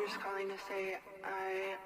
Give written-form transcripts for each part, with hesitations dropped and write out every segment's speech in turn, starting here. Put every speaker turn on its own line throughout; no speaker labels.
I'm just calling to say I...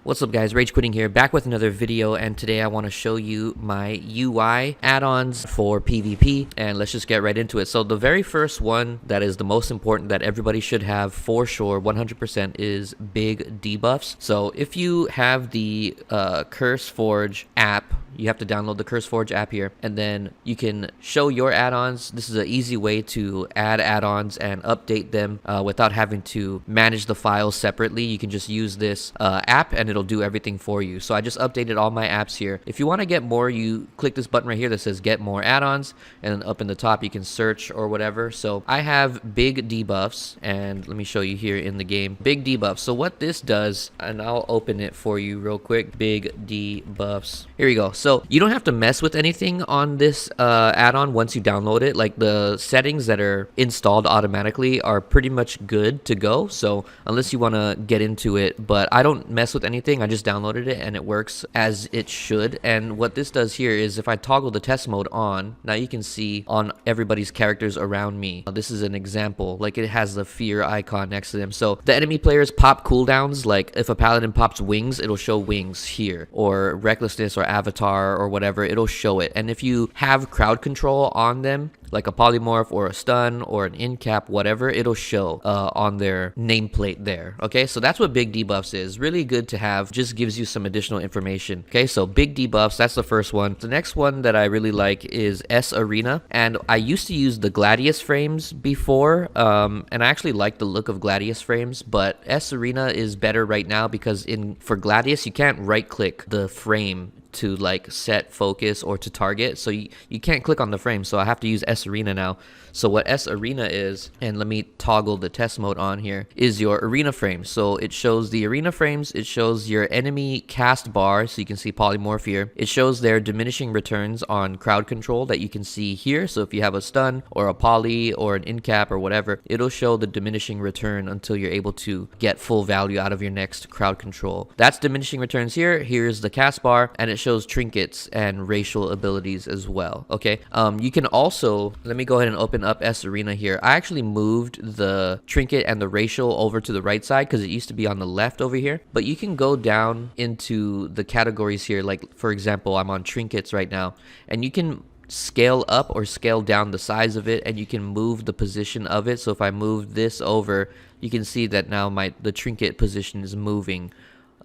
What's up guys, Rage Quitting here, back with another video, and today I want to show you my UI add-ons for PvP, and let's just get right into it. So the very first one that is the most important that everybody should have for sure, 100%, is big debuffs. So if you have the CurseForge app, you have to download the CurseForge app here, and then you can show your add-ons. This is an easy way to add add-ons and update them without having to manage the files separately. You can just use this app and it'll do everything for you. So I just updated all my apps here. If you want to get more, you click this button right here that says get more add-ons, and then up in the top you can search or whatever. So I have big debuffs, and let me show you here in the game. Big debuffs. So what this does, and I'll open it for you real quick. Big debuffs. Here we go. So you don't have to mess with anything on this add-on once you download it. Like, the settings that are installed automatically are pretty much good to go. So unless you want to get into it, but I don't mess with anything. I just downloaded it and it works as it should. And what this does here is if I toggle the test mode on, now you can see on everybody's characters around me. This is an example. Like, it has the fear icon next to them. So the enemy players pop cooldowns. Like, if a paladin pops wings, it'll show wings here, or recklessness or avatar or whatever, it'll show it. And if you have crowd control on them, like a polymorph or a stun or an in cap, whatever, it'll show on their nameplate there. Okay, so that's what big debuffs is. Really good to have, just gives you some additional information. Okay, so big debuffs, that's the first one. The next one that I really like is S Arena, and I used to use the Gladius frames before, and I actually like the look of Gladius frames, but S Arena is better right now because for Gladius you can't right click the frame to like set focus or to target, so you can't click on the frame, so I have to use S Arena now. So what S Arena is, and let me toggle the test mode on here, is your arena frames. So it shows the arena frames, it shows your enemy cast bar, so you can see polymorph here. It shows their diminishing returns on crowd control that you can see here. So if you have a stun or a poly or an in cap or whatever, it'll show the diminishing return until you're able to get full value out of your next crowd control. That's diminishing returns here. Here's the cast bar, and it shows trinkets and racial abilities as well. Okay, you can also, let me go ahead and open up S Arena here. I actually moved the trinket and the racial over to the right side because it used to be on the left over here, but you can go down into the categories here. Like, for example, I'm on trinkets right now, and you can scale up or scale down the size of it, and you can move the position of it. So if I move this over, you can see that now the trinket position is moving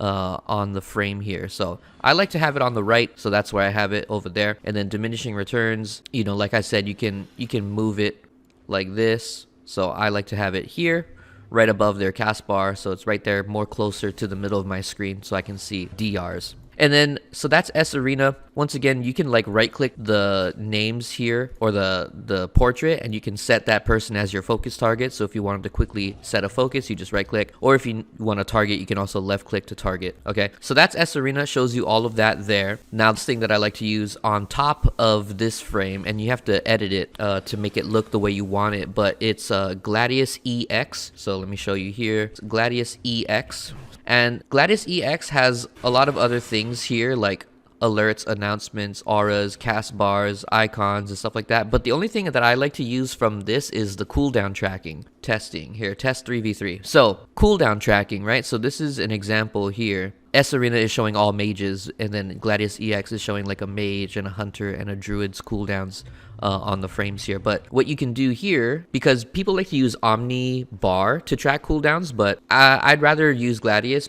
on the frame here. So I like to have it on the right, so that's where I have it over there. And then diminishing returns, you know, like I said, you can move it like this. So I like to have it here right above their cast bar, so it's right there, more closer to the middle of my screen, so I can see DRs. And then, so that's S Arena. Once again, you can like right click the names here or the portrait, and you can set that person as your focus target. So if you wanted to quickly set a focus, you just right click, or if you want to target, you can also left click to target. Okay, so that's S Arena, shows you all of that there. Now this thing that I like to use on top of this frame, and you have to edit it to make it look the way you want it, but it's Gladius EX. So let me show you here. It's Gladius EX. And Gladius EX has a lot of other things here, like alerts, announcements, auras, cast bars, icons, and stuff like that. But the only thing that I like to use from this is the cooldown tracking. Testing here, test 3v3. So cooldown tracking, right? So this is an example here. S Arena is showing all mages, and then Gladius EX is showing like a mage and a hunter and a druid's cooldowns on the frames here. But what you can do here, because people like to use Omni bar to track cooldowns, but I'd rather use Gladius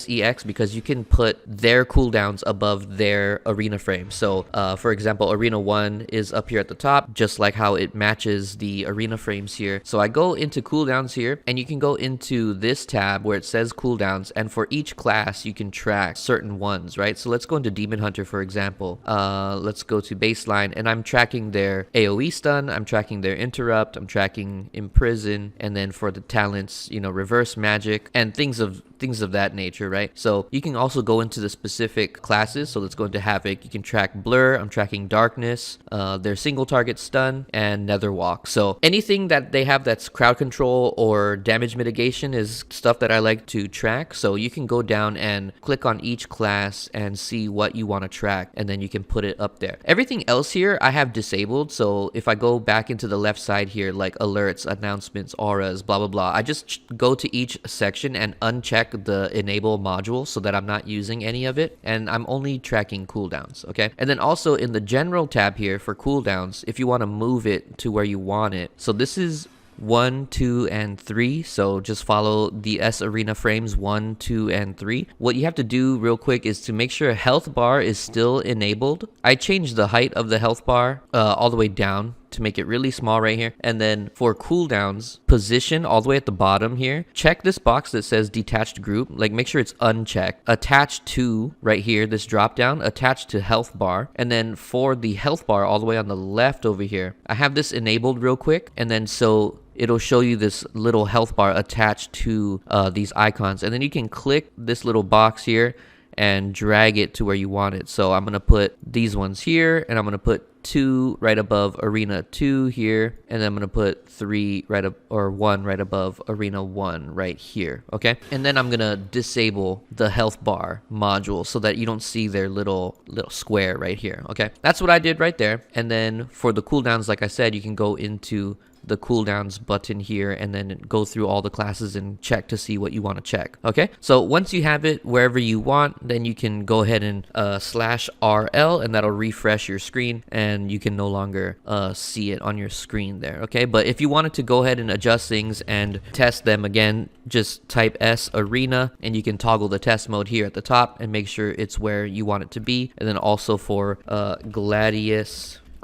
EX because you can put their cooldowns above their arena frame. So for example, arena 1 is up here at the top, just like how it matches the arena frames here. So I go into cooldowns here, and you can go into this tab where it says cooldowns, and for each class you can track certain ones, right? So let's go into Demon Hunter, for example. Let's go to baseline, and I'm tracking their AoE stun, I'm tracking their interrupt, I'm tracking imprison, and then for the talents, you know, reverse magic and things of things of that nature, right? So you can also go into the specific classes. So let's go into Havoc. You can track Blur. I'm tracking Darkness, their single target stun, and Nether Walk. So anything that they have that's crowd control or damage mitigation is stuff that I like to track. So you can go down and click on each class and see what you want to track, and then you can put it up there. Everything else here I have disabled. So if I go back into the left side here, like alerts, announcements, auras, blah blah blah, I just go to each section and uncheck the enable module so that I'm not using any of it, and I'm only tracking cooldowns. Okay, and then also in the general tab here for cooldowns, if you want to move it to where you want it, so this is 1, 2, and 3. So just follow the S arena frames 1, 2, and 3. What you have to do real quick is to make sure health bar is still enabled. I changed the height of the health bar all the way down to make it really small right here. And then for cooldowns, position all the way at the bottom here, check this box that says detached group, like make sure it's unchecked. Attached to right here, this drop down, attached to health bar. And then for the health bar all the way on the left over here, I have this enabled real quick, and then so it'll show you this little health bar attached to these icons, and then you can click this little box here and drag it to where you want it. So I'm gonna put these ones here, and I'm gonna put 2 right above arena 2 here, and then I'm gonna put 3 right up, or 1 right above arena 1 right here. Okay, and then I'm gonna disable the health bar module so that you don't see their little square right here. Okay, that's what I did right there. And then for the cooldowns, like I said, you can go into the cooldowns button here and then go through all the classes and check to see what you want to check. Okay, so once you have it wherever you want, then you can go ahead and /RL, and that'll refresh your screen, and you can no longer see it on your screen there. Okay, but if you wanted to go ahead and adjust things and test them again, just type S arena, and you can toggle the test mode here at the top and make sure it's where you want it to be. And then also for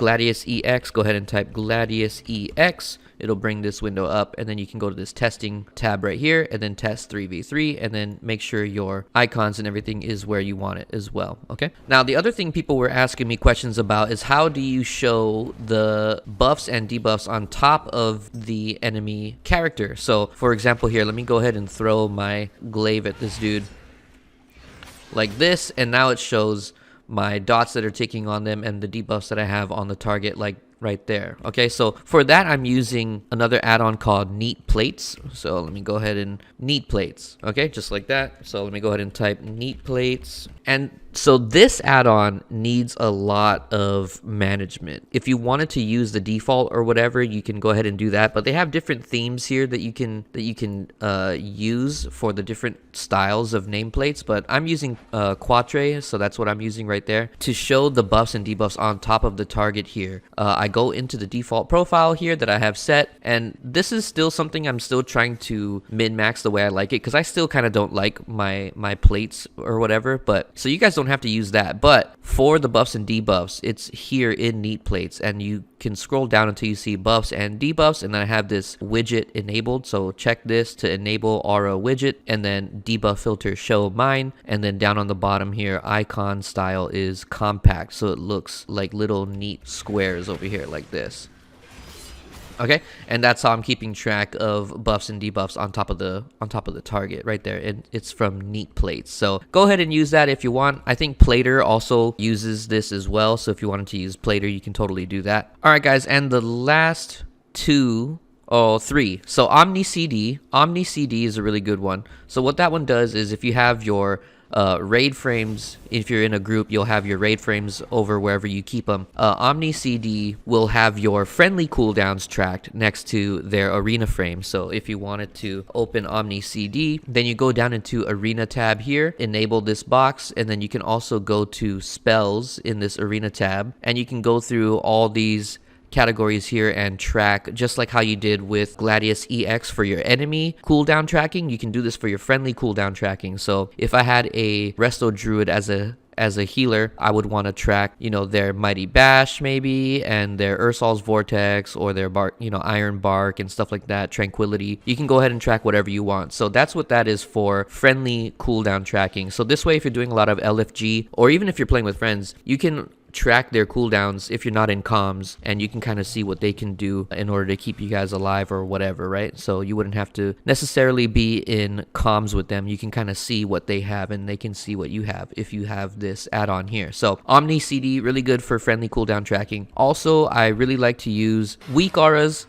Gladius EX, go ahead and type Gladius EX. It'll bring this window up, and then you can go to this testing tab right here and then test 3v3, and then make sure your icons and everything is where you want it as well. Okay, now the other thing people were asking me questions about is how do you show the buffs and debuffs on top of the enemy character. So for example here, let me go ahead and throw my glaive at this dude like this, and now it shows my dots that are ticking on them and the debuffs that I have on the target, like right there. Okay, so for that I'm using another add-on called neatplates. So let me go ahead and neatplates. Okay, just like that. So let me go ahead and type neatplates. And so this add-on needs a lot of management. If you wanted to use the default or whatever, you can go ahead and do that, but they have different themes here that you can use for the different styles of nameplates. But I'm using Quatre, so that's what I'm using right there to show the buffs and debuffs on top of the target here. I go into the default profile here that I have set, and this is still something I'm still trying to min-max the way I like it, because I still kind of don't like my plates or whatever. But so you guys don't have to use that, but for the buffs and debuffs, it's here in neatplates, and you can scroll down until you see buffs and debuffs, and then I have this widget enabled. So check this to enable aura widget, and then debuff filter show mine, and then down on the bottom here icon style is compact, so it looks like little neat squares over here like this. Okay, and that's how I'm keeping track of buffs and debuffs on top of the target right there, and it's from neatplates. So go ahead and use that if you want. I think Plater also uses this as well, so if you wanted to use Plater, you can totally do that. All right, guys, and the last three. So Omni CD is a really good one. So what that one does is if you have your raid frames, if you're in a group, you'll have your raid frames over wherever you keep them. Omni CD will have your friendly cooldowns tracked next to their arena frame. So if you wanted to open Omni CD, then you go down into arena tab here, enable this box, and then you can also go to spells in this arena tab, and you can go through all these categories here and track just like how you did with Gladius EX for your enemy cooldown tracking. You can do this for your friendly cooldown tracking. So if I had a Resto Druid as a healer, I would want to track, their Mighty Bash maybe, and their Ursol's Vortex, or their bark, Iron Bark and stuff like that, Tranquility. You can go ahead and track whatever you want. So that's what that is for friendly cooldown tracking. So this way, if you're doing a lot of LFG, or even if you're playing with friends, you can track their cooldowns if you're not in comms, and you can kind of see what they can do in order to keep you guys alive or whatever, right? So you wouldn't have to necessarily be in comms with them. You can kind of see what they have, and they can see what you have if you have this add-on here. So Omni CD, really good for friendly cooldown tracking. Also, I really like to use weak auras.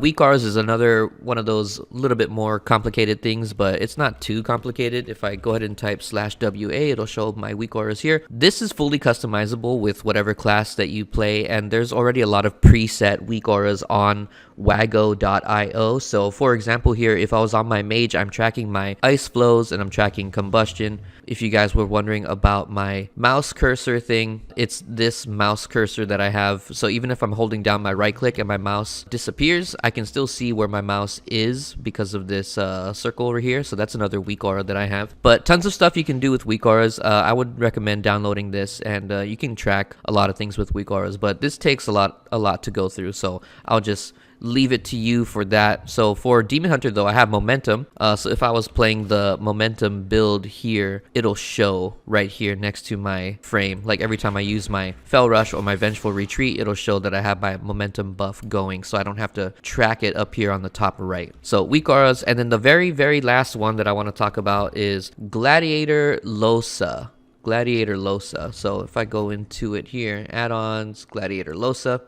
Weak auras is another one of those little bit more complicated things, but it's not too complicated. If I go ahead and type /WA, it'll show my weak auras here. This is fully customizable with whatever class that you play, and there's already a lot of preset weak auras on wago.io. So for example here, if I was on my mage, I'm tracking my ice flows and I'm tracking combustion. If you guys were wondering about my mouse cursor thing, it's this mouse cursor that I have. So even if I'm holding down my right click and my mouse disappears, I can still see where my mouse is because of this circle over here. So that's another weak aura that I have. But tons of stuff you can do with weak auras. I would recommend downloading this, and you can track a lot of things with weak auras, but this takes a lot to go through. So I'll just leave it to you for that. So for Demon Hunter though, I have momentum. So if I was playing the momentum build here, it'll show right here next to my frame. Like every time I use my Fell Rush or my Vengeful Retreat, it'll show that I have my momentum buff going, so I don't have to track it up here on the top right. So weak auras, and then the very last one that I want to talk about is Gladiator Losa. Gladiator Losa. So if I go into it here, add-ons, Gladiator Losa.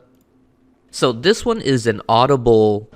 So this one is an audible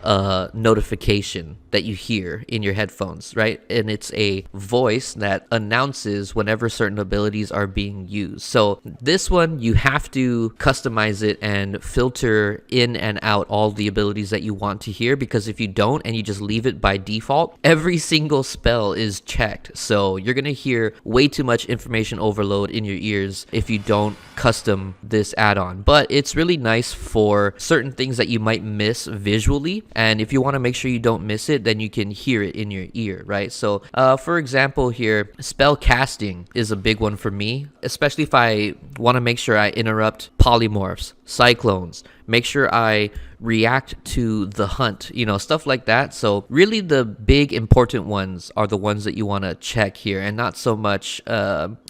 notification that you hear in your headphones, right? And it's a voice that announces whenever certain abilities are being used. So this one, you have to customize it and filter in and out all the abilities that you want to hear, because if you don't and you just leave it by default, every single spell is checked. So you're gonna hear way too much information overload in your ears if you don't custom this add-on. But it's really nice for certain things that you might miss visually, and if you want to make sure you don't miss it, then you can hear it in your ear, right? So for example here, spell casting is a big one for me, especially if I want to make sure I interrupt polymorphs, cyclones, make sure I react to the hunt, you know, stuff like that. So really the big important ones are the ones that you want to check here, and not so much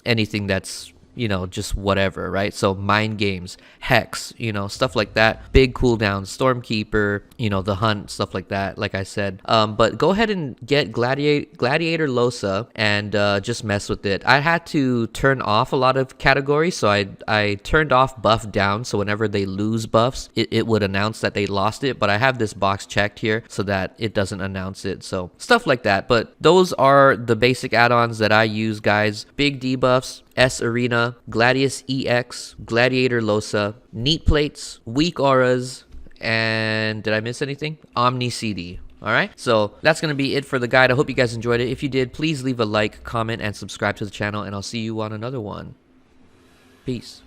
anything that's, you know, just whatever, right? So mind games, hex, you know, stuff like that, big cooldown, Stormkeeper, you know, the hunt, stuff like that, like I said. But go ahead and get Gladiator Losa and just mess with it. I had to turn off a lot of categories, so I turned off buff down, so whenever they lose buffs, it would announce that they lost it, but I have this box checked here so that it doesn't announce it. So stuff like that. But those are the basic add-ons that I use, guys. Big debuffs, S Arena, Gladius EX, Gladiator Losa, neatplates, weak auras, and did I miss anything? Omni CD. Alright, so that's going to be it for the guide. I hope you guys enjoyed it. If you did, please leave a like, comment, and subscribe to the channel, and I'll see you on another one. Peace.